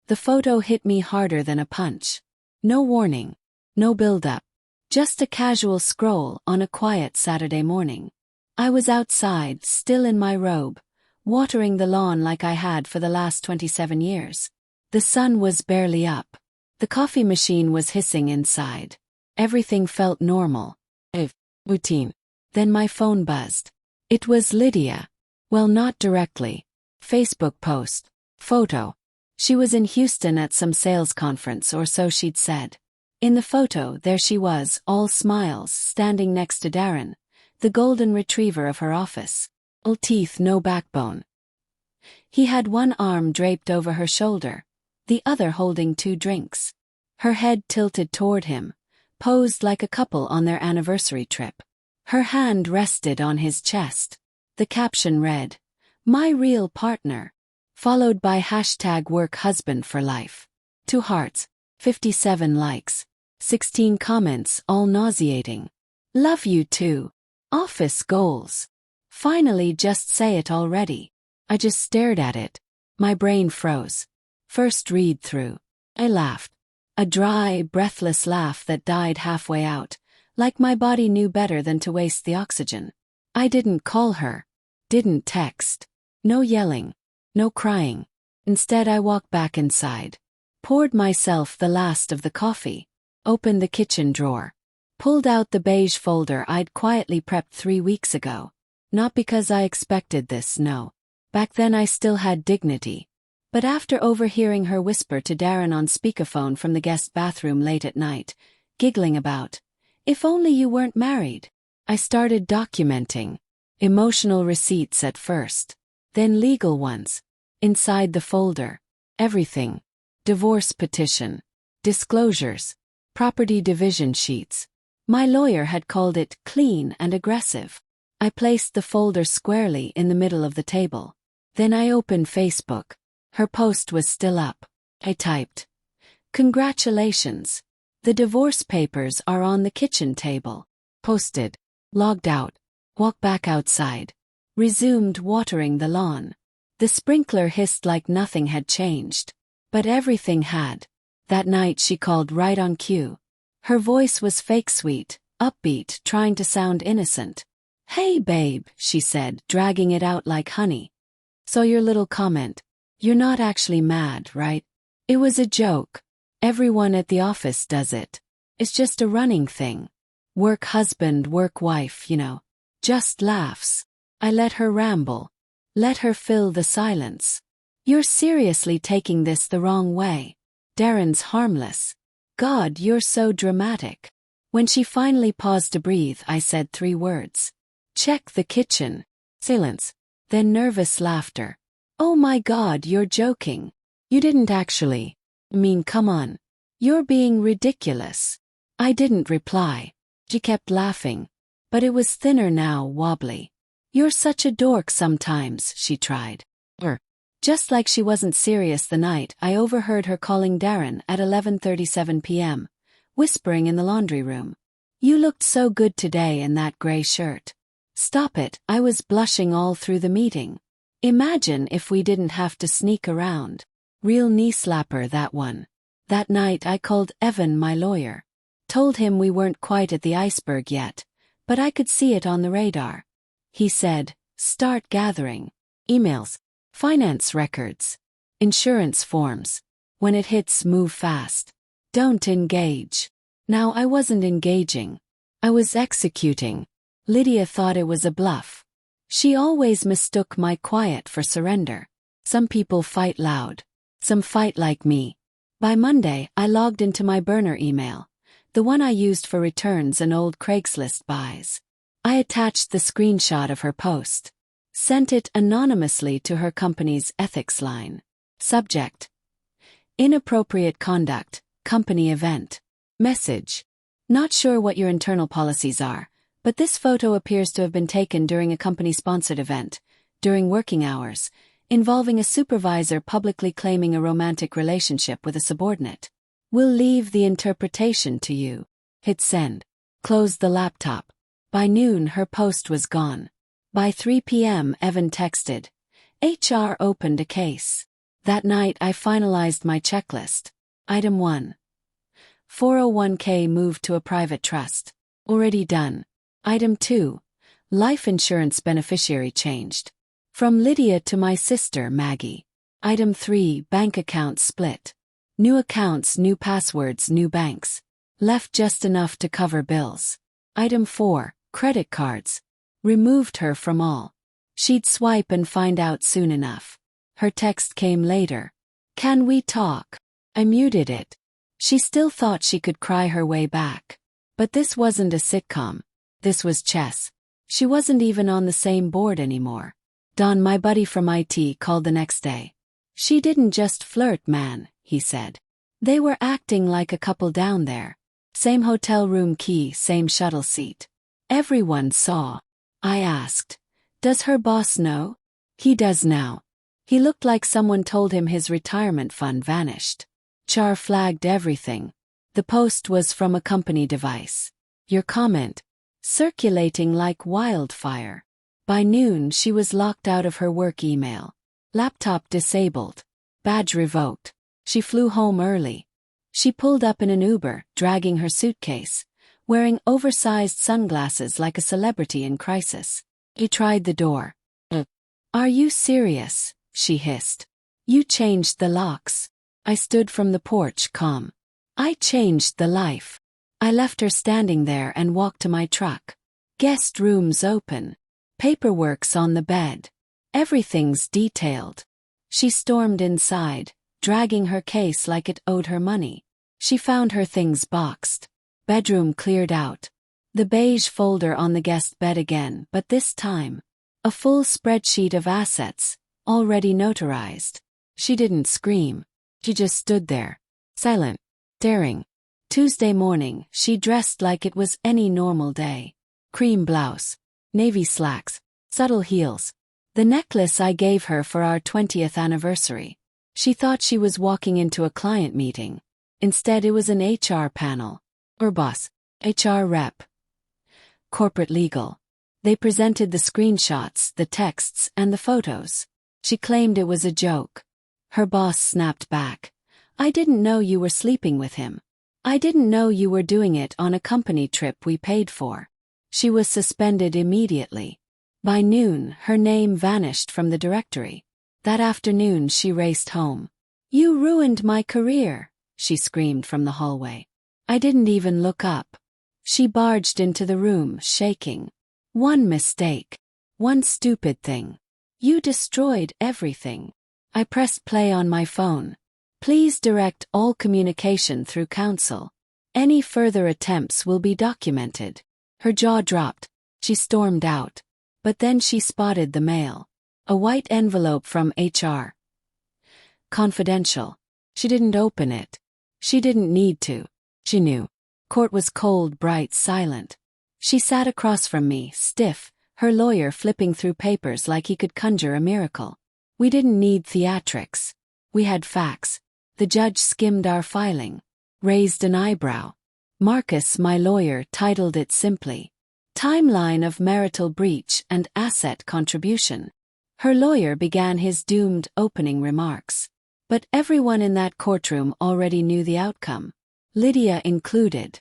The photo hit me harder than a punch. No warning. No build-up. Just a casual scroll on a quiet Saturday morning. I was outside, still in my robe, watering the lawn like I had for the last 27 years. The sun was barely up. The coffee machine was hissing inside. Everything felt normal. Routine. Then my phone buzzed. It was Lydia. Well, not directly. Facebook post. Photo. She was in Houston at some sales conference, or so she'd said. In the photo, there she was, all smiles, standing next to Darren, the golden retriever of her office. All teeth, no backbone. He had one arm draped over her shoulder, the other holding 2 drinks. Her head tilted toward him, posed like a couple on their anniversary trip. Her hand rested on his chest. The caption read, "My real partner," followed by #WorkHusbandForLife. 2 hearts, 57 likes, 16 comments, all nauseating. Love you too. Office goals. Finally, just say it already. I just stared at it. My brain froze. First read through. I laughed. A dry, breathless laugh that died halfway out, like my body knew better than to waste the oxygen. I didn't call her. Didn't text. No yelling. No crying. Instead, I walked back inside. Poured myself the last of the coffee. Opened the kitchen drawer. Pulled out the beige folder I'd quietly prepped 3 weeks ago. Not because I expected this, no. Back then I still had dignity. But after overhearing her whisper to Darren on speakerphone from the guest bathroom late at night, giggling about, "If only you weren't married," I started documenting. Emotional receipts at first. Then legal ones. Inside the folder. Everything. Divorce petition. Disclosures. Property division sheets. My lawyer had called it clean and aggressive. I placed the folder squarely in the middle of the table. Then I opened Facebook. Her post was still up. I typed, "Congratulations. The divorce papers are on the kitchen table." Posted. Logged out. Walked back outside. Resumed watering the lawn. The sprinkler hissed like nothing had changed. But everything had. That night she called right on cue. Her voice was fake sweet, upbeat, trying to sound innocent. "Hey babe," she said, dragging it out like honey. "So your little comment. You're not actually mad, right? It was a joke. Everyone at the office does it. It's just a running thing. Work husband, work wife, you know. Just laughs." I let her ramble. Let her fill the silence. "You're seriously taking this the wrong way. Darren's harmless. God, you're so dramatic." When she finally paused to breathe, I said 3 words. "Check the kitchen." Silence. Then nervous laughter. "Oh my God, you're joking. You didn't actually. I mean, come on. You're being ridiculous." I didn't reply. She kept laughing. But it was thinner now, wobbly. "You're such a dork sometimes," she tried. Just like she wasn't serious the night, I overheard her calling Darren at 11:37 p.m., whispering in the laundry room. "You looked so good today in that gray shirt." Stop it, I was blushing all through the meeting. Imagine if we didn't have to sneak around. Real knee slapper, that one. That night I called Evan, my lawyer. Told him we weren't quite at the iceberg yet, but I could see it on the radar. He said, "Start gathering. Emails. Finance records. Insurance forms. When it hits, move fast. Don't engage." Now I wasn't engaging. I was executing. Lydia thought it was a bluff. She always mistook my quiet for surrender. Some people fight loud. Some fight like me. By Monday, I logged into my burner email, the one I used for returns and old Craigslist buys. I attached the screenshot of her post. Sent it anonymously to her company's ethics line. Subject: Inappropriate conduct, company event. Message: Not sure what your internal policies are, but this photo appears to have been taken during a company-sponsored event, during working hours, involving a supervisor publicly claiming a romantic relationship with a subordinate. We'll leave the interpretation to you. Hit send. Closed the laptop. By noon, her post was gone. By 3 p.m., Evan texted. HR opened a case. That night I finalized my checklist. Item 1. 401k moved to a private trust. Already done. Item 2. Life insurance beneficiary changed. From Lydia to my sister Maggie. Item 3. Bank account split. New accounts, new passwords, new banks. Left just enough to cover bills. Item 4. Credit cards. Removed her from all. She'd swipe and find out soon enough. Her text came later. Can we talk? I muted it. She still thought she could cry her way back. But this wasn't a sitcom. This was chess. She wasn't even on the same board anymore. Don, my buddy from IT, called the next day. She didn't just flirt, man, he said. They were acting like a couple down there. Same hotel room key, same shuttle seat. Everyone saw. I asked, does her boss know? He does now. He looked like someone told him his retirement fund vanished. HR flagged everything. The post was from a company device. Your comment? Circulating like wildfire. By noon she was locked out of her work email. Laptop disabled. Badge revoked. She flew home early. She pulled up in an Uber, dragging her suitcase, wearing oversized sunglasses like a celebrity in crisis. He tried the door. Are you serious? She hissed. You changed the locks. I stood from the porch, calm. I changed the life. I left her standing there and walked to my truck. Guest rooms open. Paperwork's on the bed. Everything's detailed. She stormed inside, dragging her case like it owed her money. She found her things boxed. Bedroom cleared out. The beige folder on the guest bed again, but this time, a full spreadsheet of assets, already notarized. She didn't scream. She just stood there, silent, staring. Tuesday morning, she dressed like it was any normal day. Cream blouse, navy slacks, subtle heels. The necklace I gave her for our 20th anniversary. She thought she was walking into a client meeting. Instead, it was an HR panel. Or boss, HR rep. Corporate legal. They presented the screenshots, the texts, and the photos. She claimed it was a joke. Her boss snapped back. I didn't know you were sleeping with him. I didn't know you were doing it on a company trip we paid for. She was suspended immediately. By noon, her name vanished from the directory. That afternoon she raced home. You ruined my career, she screamed from the hallway. I didn't even look up. She barged into the room, shaking. One mistake. One stupid thing. You destroyed everything. I pressed play on my phone. Please direct all communication through counsel. Any further attempts will be documented. Her jaw dropped. She stormed out. But then she spotted the mail. A white envelope from HR. Confidential. She didn't open it. She didn't need to. She knew. Court was cold, bright, silent. She sat across from me, stiff, her lawyer flipping through papers like he could conjure a miracle. We didn't need theatrics. We had facts. The judge skimmed our filing. Raised an eyebrow. Marcus, my lawyer, titled it simply. Timeline of marital breach and asset contribution. Her lawyer began his doomed opening remarks. But everyone in that courtroom already knew the outcome. Lydia included.